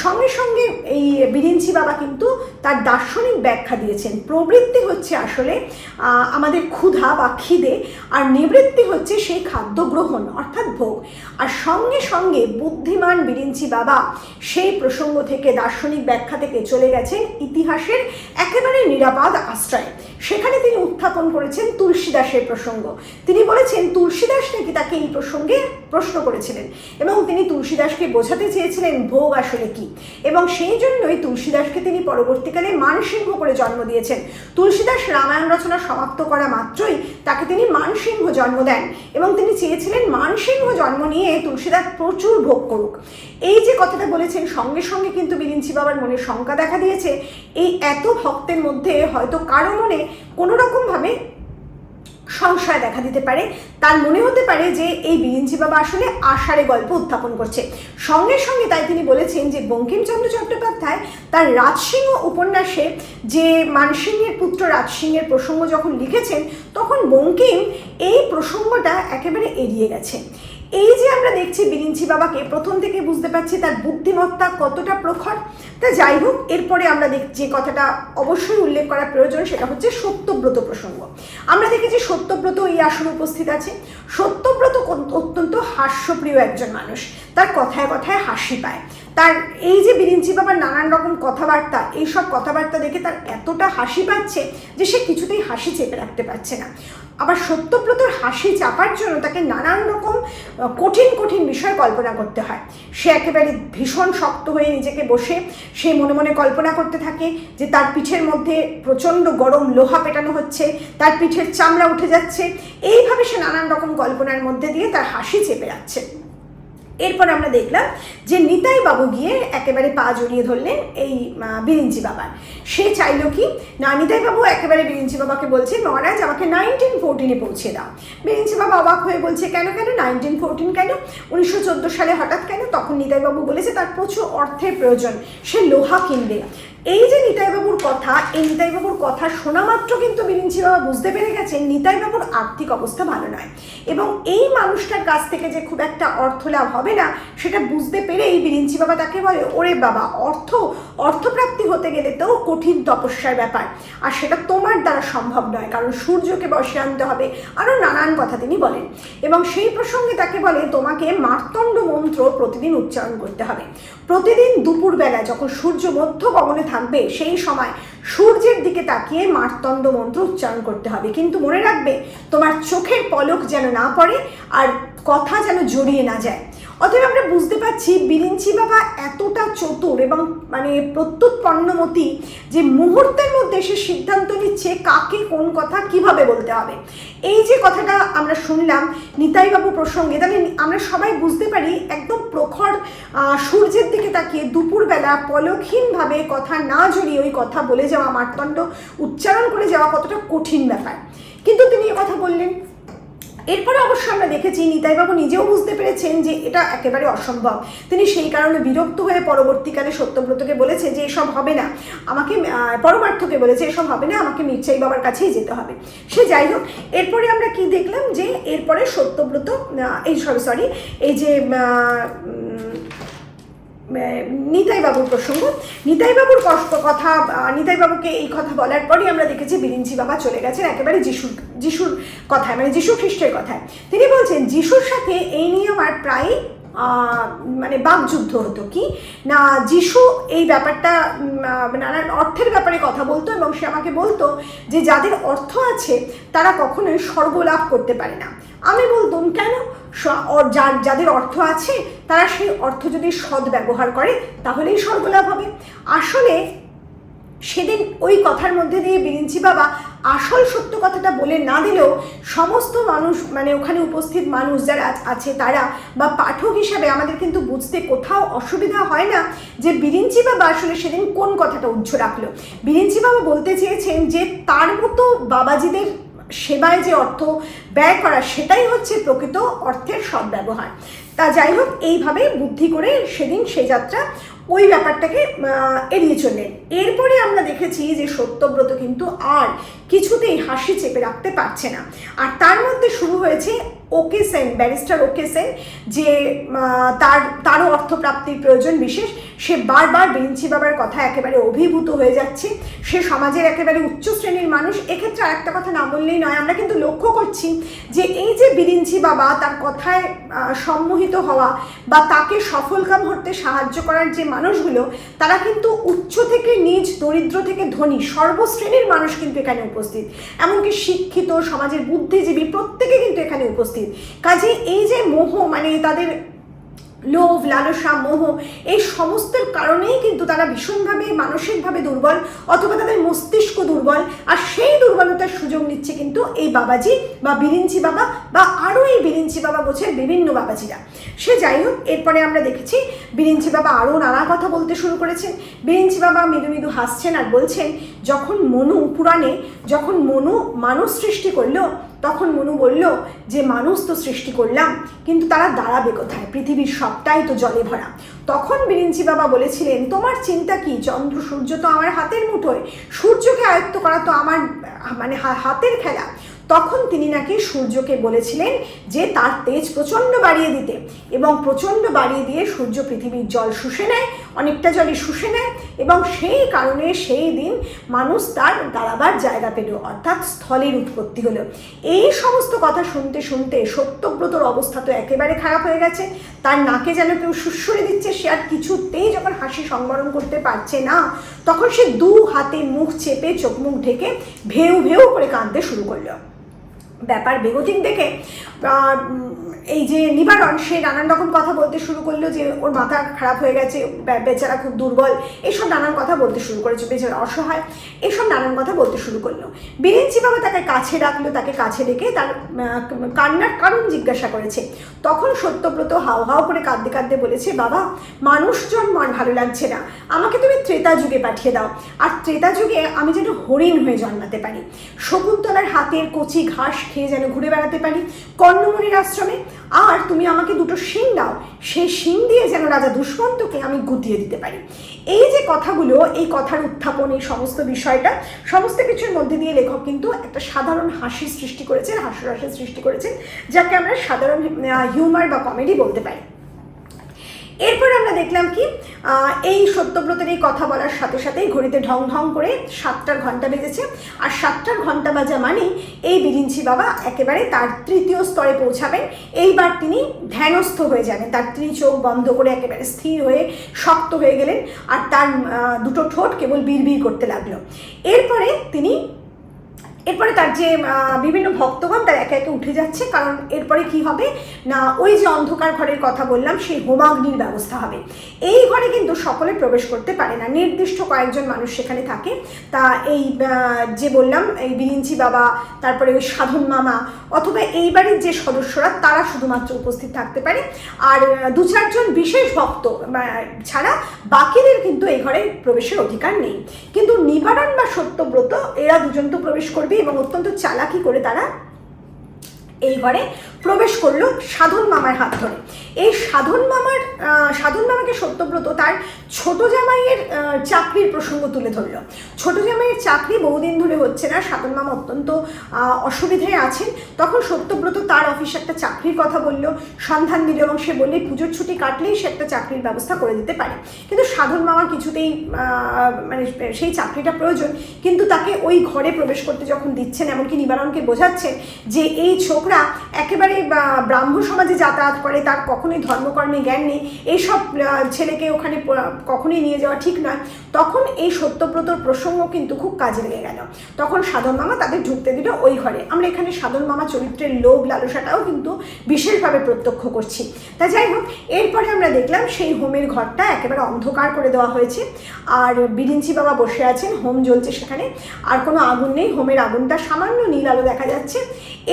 সঙ্গে সঙ্গে এই বিরিঞ্চি বাবা কিন্তু তার দার্শনিক ব্যাখ্যা দিয়েছেন। প্রবৃত্তি হচ্ছে আসলে আমাদের ক্ষুধা বা খিদে, আর নিবৃত্তি হচ্ছে সেই খাদ্য গ্রহণ অর্থাৎ ভোগ। আর সঙ্গে সঙ্গে বুদ্ধিমান বিরিঞ্চি বাবা সেই প্রসঙ্গ থেকে, দার্শনিক ব্যাখ্যা থেকে চলে গেছেন ইতিহাসের একেবারে নিরাপদ আশ্রয়। সেখানে তিনি উত্থাপন করেছেন তুলসীদাসের প্রসঙ্গ। তিনি বলেছেন তুলসীদাস নাকি তাকে এই প্রসঙ্গে প্রশ্ন করেছিলেন, এবং তিনি তুলসীদাসকে বোঝাতে চেয়েছিলেন ভোগ আসলে কি, এবং সেই জন্যই তুলসীদাসকে তিনি পরবর্তীকালে মানসিংহ করে জন্ম দিয়েছেন। তুলসীদাস রামায়ণ রচনা সমাপ্ত করা মাত্রই তাকে তিনি মানসিংহ জন্ম দেন, এবং তিনি চেয়েছিলেন মানসিংহ জন্ম নিয়ে তুলসীদাস প্রচুর ভোগ করুক। এই যে কথাটা বলেছেন, সঙ্গে সঙ্গে কিন্তু বিরিঞ্চি বাবার মনে শঙ্কা দেখা দিয়েছে, এই এত ভক্তের মধ্যে হয়তো কারো মনে কোনো রকমভাবে সংশয় দেখা দিতে পারে। তার মনে হতে পারে যে এই বিরিঞ্চি বাবা আসলে আষাঢ়ে গল্প উত্থাপন করছে। সঙ্গে সঙ্গে তাই তিনি বলেছেন যে বঙ্কিমচন্দ্র চট্টোপাধ্যায় তার রাজসিংহ উপন্যাসে যে মানসিংহের পুত্র রাজসিংহের প্রসঙ্গ যখন লিখেছেন, তখন বঙ্কিম এই প্রসঙ্গটা একেবারে এড়িয়ে গেছে। এই যে আমরা দেখছি বিরিঞ্চি বাবাকে, প্রথম থেকে বুঝতে পারছি তার বুদ্ধিমত্তা কতটা প্রখর, তা যাই হোক, এরপরে আমরা যে কথাটা অবশ্যই উল্লেখ করা প্রয়োজন সেটা হচ্ছে সত্যব্রত প্রসঙ্গ। আমরা দেখেছি সত্যব্রত এই আসনে উপস্থিত আছে। সত্যব্রত অত্যন্ত হাস্যপ্রিয় একজন মানুষ, তার কথায় কথায় হাসি পায়। তার এই যে বিরিঞ্চি বাবার নানান রকম কথাবার্তা, এইসব কথাবার্তা দেখে তার এতটা হাসি পাচ্ছে যে সে কিছুতেই হাসি চেপে রাখতে পারছে না। আবার সত্যব্রতর হাসি চাপার জন্য তাকে নানান রকম কঠিন কঠিন বিষয় কল্পনা করতে হয়। সে একেবারে ভীষণ শক্ত হয়ে নিজেকে বসে সে মনে মনে কল্পনা করতে থাকে যে তার পিঠের মধ্যে প্রচণ্ড গরম লোহা পেটানো হচ্ছে, তার পিঠের চামড়া উঠে যাচ্ছে। এইভাবে সে নানান রকম কল্পনার মধ্যে দিয়ে তার হাসি চেপে রাখছে। এরপর আমরা দেখলাম যে নিতাই বাবু গিয়ে একেবারে পা জড়িয়ে ধরলেন এই বিরিঞ্চি বাবার। সে চাইল কি না, নিতাই বাবু একেবারে বিরিঞ্চি বাবাকে বলছে, মহারাজ আমাকে 1914 পৌঁছে দাও। বিরিঞ্চি বাবা অবাক হয়ে বলছে, কেন 1914 কেন, 1914 সালে হঠাৎ কেন? তখন নিতাই বাবু বলেছে তার প্রচুর অর্থের প্রয়োজন, সে লোহা কিনবে। এই যে নিতাইবাবুর কথা, এই নিতাইবাবুর কথা শোনা মাত্র কিন্তু বিরিঞ্চি বাবা বুঝতে পেরে গেছেন নিতাইবাবুর আর্থিক অবস্থা ভালো নয়, এবং এই মানুষটার কাছ থেকে যে খুব একটা অর্থ লাভ হবে না সেটা বুঝতে পেরে এই বিরিঞ্চি বাবা তাকে বলে, ওরে বাবা, অর্থপ্রাপ্তি হতে গেলে তো কঠিন তপস্যার ব্যাপার, আর সেটা তোমার দ্বারা সম্ভব নয়, কারণ সূর্যকে বসে আনতে হবে, আরও নানান কথা তিনি বলেন। এবং সেই প্রসঙ্গে তাকে বলে, তোমাকে মার্তণ্ড মন্ত্র প্রতিদিন উচ্চারণ করতে হবে। প্রতিদিন দুপুরবেলা যখন সূর্য মধ্য গগনে থাকবে সেই সময় সূর্যের দিকে তাকিয়ে মার্তণ্ড মন্ত্র উচ্চারণ করতে হবে, কিন্তু মনে রাখবে তোমার চোখের পলক যেন না পড়ে আর কথা যেন জড়িয়ে না যায়। অতএব আমরা বুঝতে পারছি বিরিঞ্চি বাবা এতটা চতুর এবং মানে প্রত্যুৎপন্নমতি যে মুহূর্তের মধ্যে সে সিদ্ধান্ত নিচ্ছে কাকে কোন কথা কিভাবে বলতে হবে। এই যে কথাটা আমরা শুনলাম নিতাইবাবু প্রসঙ্গে, তাহলে আমরা সবাই বুঝতে পারি একদম প্রখর সূর্যের দিকে তাকিয়ে দুপুরবেলা পলকহীনভাবে কথা না জড়িয়ে ওই কথা বলে যাওয়া, মার্তণ্ড উচ্চারণ করে যাওয়া কতটা কঠিন ব্যাপার, কিন্তু তিনি এ কথা বললেন। এরপরে অবশ্য আমরা দেখেছি নিতাইবাবু নিজেও বুঝতে পেরেছেন যে এটা একেবারে অসম্ভব। তিনি সেই কারণে বিরক্ত হয়ে পরবর্তীকালে সত্যব্রতকে বলেছে যে এসব হবে না, আমাকে পরমার্থকে বলেছে এসব হবে না, আমাকে মির্চাই বাবার কাছেই যেতে হবে। সে যাই হোক, এরপরে আমরা কি দেখলাম যে এরপরে সত্যব্রত এই যে নিতাইবাবুর প্রসঙ্গ, নিতাইবাবুর কথা, নিতাইবাবুকে এই কথা বলার পরই আমরা দেখেছি বিরিঞ্চি বাবা চলে গেছেন একেবারে যিশুর কথায়, মানে যিশু খ্রিস্টের কথায়। তিনি বলছেন যিশুর সাথে এই নিয়ে আমার প্রায় মানে বাকযুদ্ধ হতো, কি না যিশু এই ব্যাপারটা নানান অর্থের ব্যাপারে কথা বলতো, এবং সে আমাকে বলতো যে যাদের অর্থ আছে তারা কখনোই স্বর্গ লাভ করতে পারে না। আমি বলতাম কেন, যাদের অর্থ আছে তারা সেই অর্থ যদি সৎ ব্যবহার করে তাহলেই স্বর্গ লাভ হবে। আসলে সেদিন ওই কথার মধ্যে দিয়ে বিরিঞ্চি বাবা আসল সত্য কথাটা বলে না দিলেও সমস্ত মানুষ, মানে ওখানে উপস্থিত মানুষ যারা আছে তারা বা পাঠক হিসাবে আমাদের কিন্তু বুঝতে কোথাও অসুবিধা হয় না যে বিরিঞ্চি বাবা আসলে সেদিন কোন কথাটা উজ্জ্ব রাখলো। বিরিঞ্চি বাবা বলতে চেয়েছেন যে তার মতো বাবাজিদের সেবায় যে অর্থ ব্যয় করা সেটাই হচ্ছে প্রকৃত অর্থের সদ্ব্যবহার। তা যাই হোক, এইভাবে বুদ্ধি করে সেদিন সেই যাত্রা ওই ব্যাপারটাকে এড়িয়ে চললেন। এরপরে আমরা দেখেছি যে সত্যব্রত কিন্তু আর কিছুতেই হাসি চেপে রাখতে পারছে না, আর তার মধ্যে শুরু হয়েছে ওকে সেন, ব্যারিস্টার ওকে সেন, যে তারও অর্থপ্রাপ্তির প্রয়োজন বিশেষ। সে বারবার বিরিঞ্চি বাবার কথা একেবারে অভিভূত হয়ে যাচ্ছে, সে সমাজের একেবারে উচ্চ শ্রেণীর মানুষ। এক্ষেত্রে আরেকটা কথা না বললেই নয়, আমরা কিন্তু লক্ষ্য করছি যে এই যে বিরিঞ্চি বাবা তার কথায় সম্মোহিত হওয়া বা তাকে সফলকাম হতে সাহায্য করার যে মানুষগুলো, তারা কিন্তু উচ্চ থেকে নিচ, দরিদ্র থেকে ধনী, সর্বশ্রেণীর মানুষ কিন্তু এখানে উপস্থিত, এমনকি শিক্ষিত সমাজের বুদ্ধিজীবী প্রত্যেকে কিন্তু এখানে উপস্থিত। কাজে এই যে মোহ, মানে তাদের লোভ, লালসা, মোহ, এই সমস্তের কারণেই কিন্তু তারা ভীষণভাবে মানসিকভাবে দুর্বল, অথবা তাদের মস্তিষ্ক দুর্বল, আর সেই দুর্বলতার সুযোগ নিচ্ছে কিন্তু এই বাবাজি বা বিরিঞ্চি বাবা বা আরও এই বিরিঞ্চি বাবা গোছের বিভিন্ন বাবাজিরা। সে যাই হোক, এরপরে আমরা দেখেছি বিরিঞ্চি বাবা আরও নানা কথা বলতে শুরু করেছেন। বিরিঞ্চি বাবা মৃদু মৃদু হাসছেন আর বলছেন, যখন মনু পুরাণে যখন মনু মানুষ সৃষ্টি করলো তখন মনু বলল যে মানুষ তো সৃষ্টি করলাম, কিন্তু তারা দাঁড়াবে কোথায়, পৃথিবীর সবটাই তো জলে ভরা। তখন বিরিঞ্চি বাবা বলেছিলেন, তোমার চিন্তা কি, চন্দ্র সূর্য তো আমার হাতের মুঠোয়, সূর্যকে আয়ত্ত করা তো আমার মানে হাতের খেলা। তখন তিনি নাকি সূর্যকে বলেছিলেন যে তার তেজ প্রচণ্ড বাড়িয়ে দিতে, এবং প্রচণ্ড বাড়িয়ে দিয়ে সূর্য পৃথিবীর জল শুষে নেয়, অনেকটা জলই শুষে নেয় এবং সেই কারণে সেই দিন মানুষ তার দাঁড়াবার জায়গা পেল, অর্থাৎ স্থলের উৎপত্তি হলো। এই সমস্ত কথা শুনতে শুনতে সত্যব্রতর অবস্থা তো একেবারে খারাপ হয়ে গেছে। তার নাকে যেন কেউ সুড়সুড়ি দিচ্ছে, সে আর কিছুতেই যখন হাসি সংবরণ করতে পারছে না, তখন সে দু হাতে মুখ চেপে চোখ মুখ ঢেকে ভেউ ভেউ করে কাঁদতে শুরু করলো। ব্যাপার বেগতিক দেখে এই যে নিবারণ, সে নানান রকম কথা বলতে শুরু করলো যে ওর মাথা খারাপ হয়ে গেছে, বেচারা খুব দুর্বল, এইসব নানান কথা বলতে শুরু করেছে, বেচারা অসহায়, এইসব নানান কথা বলতে শুরু করলো। বিরিঞ্চি বাবা তাকে কাছে ডাকলো, তাকে কাছে ডেকে তার কান্নার কারণ জিজ্ঞাসা করেছে। তখন সত্যব্রত হাও হাও করে কাঁদতে কাঁদতে বলেছে, বাবা, মানুষজন মন ভালো লাগছে না, আমাকে তুমি ত্রেতা যুগে পাঠিয়ে দাও, আর ত্রেতা যুগে আমি যেন হরিণ হয়ে জন্মাতে পারি, শকুন্তলার হাতের কচি ঘাস খেয়ে যেন ঘুরে বেড়াতে পারি কর্ণমুনির আশ্রমে, আর তুমি আমাকে দুটো শিং দাও, সেই শিং দিয়ে যেন রাজা দুষ্মন্তকে আমি গুটিয়ে দিতে পারি। এই যে কথাগুলো, এই কথার উত্থাপন, এই সমস্ত বিষয়টা, সমস্ত কিছুর মধ্যে দিয়ে লেখক কিন্তু একটা সাধারণ হাসির সৃষ্টি করেছেন, হাস্যরসের সৃষ্টি করেছেন, যাকে আমরা সাধারণ হিউমার বা কমেডি বলতে পারি। এরপর আমরা দেখলাম কি, এই সত্যব্রতের এই কথা বলার সাথে সাথেই ঘড়িতে ঢং ঢং করে 7টার ঘন্টা বেজেছে, আর 7টার ঘন্টা বাজা মানেই এই বিরিঞ্চি বাবা একেবারে তার তৃতীয় স্তরে পৌঁছাবেন। এইবার তিনি ধ্যানস্থ হয়ে যাবেন, তার তিনি চোখ বন্ধ করে একেবারে স্থির হয়ে শক্ত হয়ে গেলেন, আর তার দুটো ঠোঁট কেবল বিড়বিড় করতে লাগলো। এরপরে তার যে বিভিন্ন ভক্তগণ তার একে একে উঠে যাচ্ছে, কারণ এরপরে কি হবে না, ওই যে অন্ধকার ঘরের কথা বললাম, সেই হোমাগ্নির ব্যবস্থা হবে। এই ঘরে কিন্তু সকলে প্রবেশ করতে পারে না, নির্দিষ্ট কয়েকজন মানুষ সেখানে থাকে। তা এই যে বললাম, এই বিরিঞ্চি বাবা, তারপরে ওই সাধন মামা, অথবা এই বাড়ির যে সদস্যরা, তারা শুধুমাত্র উপস্থিত থাকতে পারে, আর 2-4 বিশেষ ভক্ত ছাড়া বাকিদের কিন্তু এই ঘরে প্রবেশের অধিকার নেই। কিন্তু নিবারণ বা সত্যব্রত, এরা দুজন তো প্রবেশ করবে, এবং অত্যন্ত চালাকি করে তারা এই ঘরে প্রবেশ করলো সাধন মামার হাত ধরে। এই সাধন মামাকে সত্যব্রত তার ছোট জামাইয়ের চাকরির প্রসঙ্গ তুলে ধরলো। ছোট জামাইয়ের চাকরি বহুদিন ধরে হচ্ছে না, সাধন মামা অত্যন্ত অসুবিধায় আছেন। তখন সত্যব্রত তার অফিসে একটা চাকরির কথা বললো, সন্ধান দিল, এবং সে বললে পুজোর ছুটি কাটলেই সে একটা চাকরির ব্যবস্থা করে দিতে পারে। কিন্তু সাধন মামা কিছুতেই মানে সেই চাকরিটা প্রয়োজন, কিন্তু তাকে ওই ঘরে প্রবেশ করতে যখন দিচ্ছেন, এমনকি নিবারণকে বোঝাচ্ছেন যে এই ছোকরা একেবারে ব্রাহ্ম সমাজে যাতায়াত করে, তার কখনোই ধর্মকর্মে জ্ঞান নেই, এইসব ছেলেকে ওখানে কখনোই নিয়ে যাওয়া ঠিক নয়। তখন এই সত্যব্রতর প্রসঙ্গ কিন্তু খুব কাজে লেগে গেল। তখন সাধন মামা তাদের ঢুকতে দিল ওই ঘরে। আমরা এখানে সাধন মামা চরিত্রের লোভ লালসাটাও কিন্তু বিশেষভাবে প্রত্যক্ষ করছি। তা যাই হোক, এরপরে আমরা দেখলাম সেই হোমের ঘরটা একেবারে অন্ধকার করে দেওয়া হয়েছে, আর বিরিঞ্চি বাবা বসে আছেন, হোম জ্বলছে সেখানে, আর কোনো আগুন নেই, হোমের আগুনটা সামান্য নীল আলো দেখা যাচ্ছে।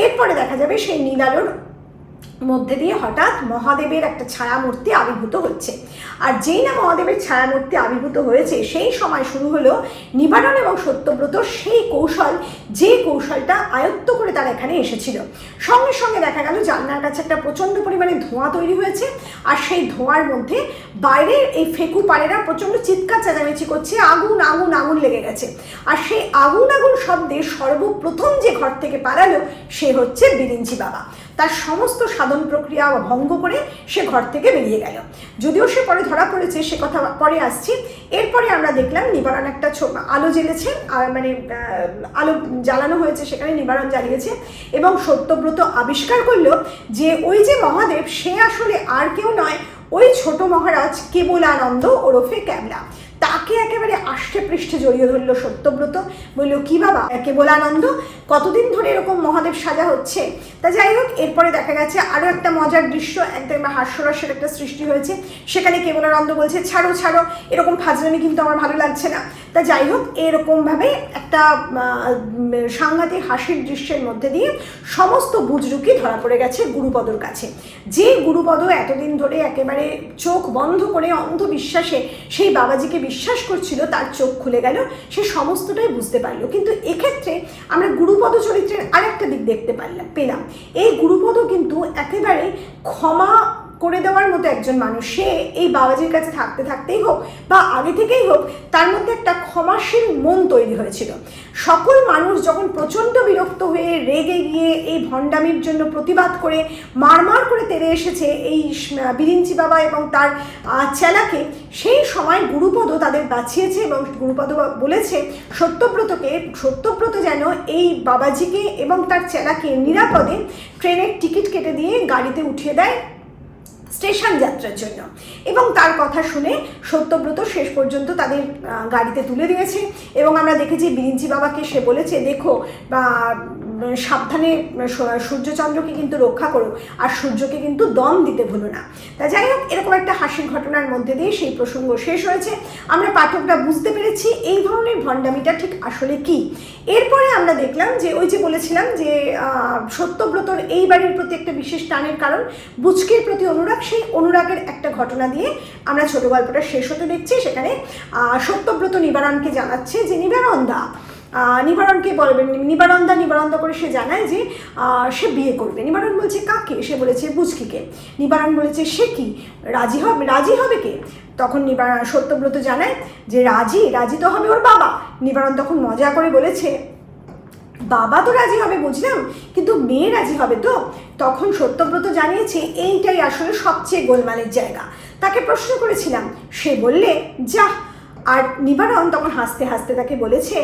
এরপরে দেখা যাবে সেই নীল আলোর মধ্যে দিয়ে হঠাৎ মহাদেবের একটা ছায়ামূর্তি আবির্ভূত হচ্ছে। আর যেই না মহাদেবের ছায়ামূর্তি আবির্ভূত হয়েছে, সেই সময় শুরু হলো নিবারণ এবং সত্যব্রত সেই কৌশল, যে কৌশলটা আয়ত্ত করে তারা এখানে এসেছিল। সঙ্গে সঙ্গে দেখা গেল জানলার কাছে একটা প্রচণ্ড পরিমাণে ধোঁয়া তৈরি হয়েছে, আর সেই ধোঁয়ার মধ্যে বাইরের এই ফেকু পাড়েরা প্রচণ্ড চিৎকার চেঁচামেচি করছে, আগুন আগুন আগুন লেগে গেছে। আর সেই আগুন আগুন শব্দে সর্বপ্রথম যে ঘর থেকে পালালো সে হচ্ছে বিরিঞ্চি বাবা। তার সমস্ত সাধন প্রক্রিয়া ভঙ্গ করে সে ঘর থেকে বেরিয়ে গেল। যদিও সে পরে ধরা পড়েছে, সে কথা পরে আসছি। এরপরে আমরা দেখলাম নিবারণ একটা আলো জ্বেলেছে, মানে আলো জ্বালানো হয়েছে, সেখানে নিবারণ জ্বালিয়েছে, এবং সত্যব্রত আবিষ্কার করলো যে ওই যে মহাদেব, সে আসলে আর কেউ নয়, ওই ছোট মহারাজ কেবলানন্দ ওরফে ক্যাবলা। তাকে একেবারে আষ্টে পৃষ্ঠে জড়িয়ে ধরলো সত্যব্রত, বললো, কি বাবা কেবলানন্দ, কতদিন ধরে এরকম মহাদেব সাজা হচ্ছে? তা যাই হোক, এরপরে দেখা গেছে আরও একটা মজার দৃশ্য, একদম হাস্যরসের একটা সৃষ্টি হয়েছে। সেখানে কেবলানন্দ বলছে, ছাড়ো ছাড়ো, এরকম ফাজলামি কিন্তু আমার ভালো লাগছে না। তা যাই হোক, এরকমভাবে একটা সাংঘাতিক হাসির দৃশ্যের মধ্যে দিয়ে সমস্ত বুজরুকি ধরা পড়ে গেছে গুরুপদর কাছে। যে গুরুপদ এতদিন ধরে একেবারে চোখ বন্ধ করে অন্ধবিশ্বাসে সেই বাবাজিকে বিশ্বাস করছিল, তার চোখ খুলে গেল, সে সমস্তটাই বুঝতে পারলো। কিন্তু এক্ষেত্রে আমরা গুরুপদ চরিত্রের আরেকটা দিক দেখতে পেলাম। এই গুরুপদ কিন্তু একেবারে ক্ষমা করে দেওয়ার মতো একজন মানুষ, সে এই বাবাজির কাছে থাকতে থাকতেই হোক বা আগে থেকেই হোক, তার মধ্যে একটা ক্ষমাশীল মন তৈরি হয়েছিল। সকল মানুষ যখন প্রচণ্ড বিরক্ত হয়ে রেগে গিয়ে এই ভণ্ডামির জন্য প্রতিবাদ করে মারমার করে তেড়ে এসেছে এই বিরিঞ্চি বাবা এবং তার চেলাকে, সেই সময় গুরুপদ তাদের বাঁচিয়েছে এবং গুরুপদ বলেছে সত্যব্রত যেন এই বাবাজিকে এবং তার চেলাকে নিরাপদে ট্রেনের টিকিট কেটে দিয়ে গাড়িতে উঠিয়ে দেয় স্টেশন যাত্রার জন্য। এবং তার কথা শুনে সত্যব্রত শেষ পর্যন্ত তাদের গাড়িতে তুলে দিয়েছে। এবং আমরা দেখেছি বিরিঞ্চি বাবাকে সে বলেছে, দেখো সাবধানে সূর্যচন্দ্রকে কিন্তু রক্ষা করো, আর সূর্যকে কিন্তু দম দিতে ভুলো না। তা যাই হোক, এরকম একটা হাসির ঘটনার মধ্যে দিয়ে সেই প্রসঙ্গ শেষ হয়েছে। আমরা পাঠকরা বুঝতে পেরেছি এই ধরনের ভণ্ডামিটা ঠিক আসলে কি। এরপরে আমরা দেখলাম যে ওই যে বলেছিলাম যে সত্যব্রতর এই বাড়ির প্রতি একটা বিশেষ টানের কারণ বুচকির প্রতি অনুরাগ, সেই অনুরাগের একটা ঘটনা দিয়ে আমরা ছোট গল্পটা শেষ হতে দেখছি। সেখানে সত্যব্রত নিবারণকে জানাচ্ছে যে নিবারণকে বলবেন, নিবারণদা করে সে জানায় যে সে বিয়ে করবে। নিবারণ বলছে কাকে? সে বলেছে বুচকিকে। নিবারণ বলেছে সে কি রাজি হবে কে? তখন সত্যব্রত জানায় যে রাজি তো হবে ওর বাবা। নিবারণ তখন মজা করে বলেছে, বাবা তো রাজি হবে বুঝলাম, কিন্তু মেয়ে রাজি হবে তো? তখন সত্যব্রত জানিয়েছে এইটাই আসলে সবচেয়ে গোলমালের জায়গা। তাকে প্রশ্ন করেছিলাম, সে বললে যা। আর নিবারণ তখন হাসতে হাসতে তাকে বলেছে,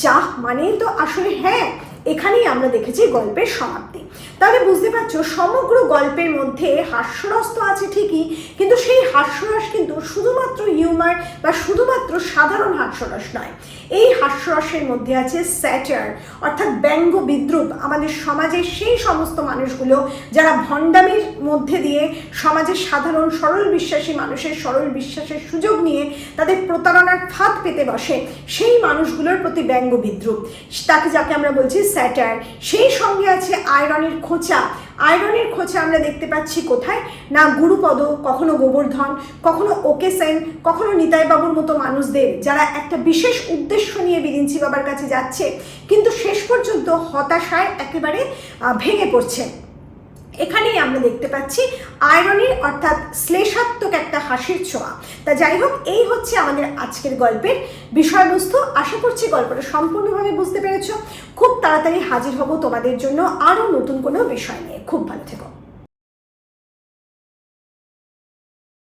যা মানেই তো আসলে হ্যাঁ। এখানেই আমরা দেখেছি গল্পের সমাপ্তি। তাহলে বুঝতে পারছো সমগ্র গল্পের মধ্যে হাস্যরস তো আছে ঠিকই, কিন্তু সেই হাস্যরস কিন্তু শুধুমাত্র হিউমার বা শুধুমাত্র সাধারণ হাস্যরস নয়। এই হাস্যরসের মধ্যে আছে স্যাটার, অর্থাৎ ব্যঙ্গ বিদ্রুপ। আমাদের সমাজের সেই সমস্ত মানুষগুলো যারা ভণ্ডামির মধ্যে দিয়ে সমাজের সাধারণ সরল বিশ্বাসী মানুষের সরল বিশ্বাসের সুযোগ নিয়ে তাদের প্রতারণার ফাঁদ পেতে বসে, সেই মানুষগুলোর প্রতি ব্যঙ্গ বিদ্রুপ, যাকে আমরা বলছি স্যাটার। সেই সঙ্গে আছে আয়রনের খোঁচা। আয়রনের খোঁচা আমরা দেখতে পাচ্ছি কোথায় না, গুরুপদ, কখনো গোবর্ধন, কখনো ওকে সেন, কখনো নিতাইবাবুর মতো মানুষদের যারা একটা বিশেষ উদ্দেশ্য নিয়ে বিরিঞ্চি বাবার কাছে যাচ্ছে, কিন্তু শেষ পর্যন্ত হতাশায় একেবারে ভেঙে পড়ছে। এখানেই আমরা দেখতে পাচ্ছি আয়রনির অর্থাৎ শ্লেষাত্মক একটা হাসির ছোঁয়া। তা যাই হোক, এই হচ্ছে আমাদের আজকের গল্পের বিষয়বস্তু। আশা করছি গল্পটা সম্পূর্ণভাবে বুঝতে পেরেছ। খুব তাড়াতাড়ি হাজির হব তোমাদের জন্য আরও নতুন কোনো বিষয় নিয়ে। খুব ভালো থেকো।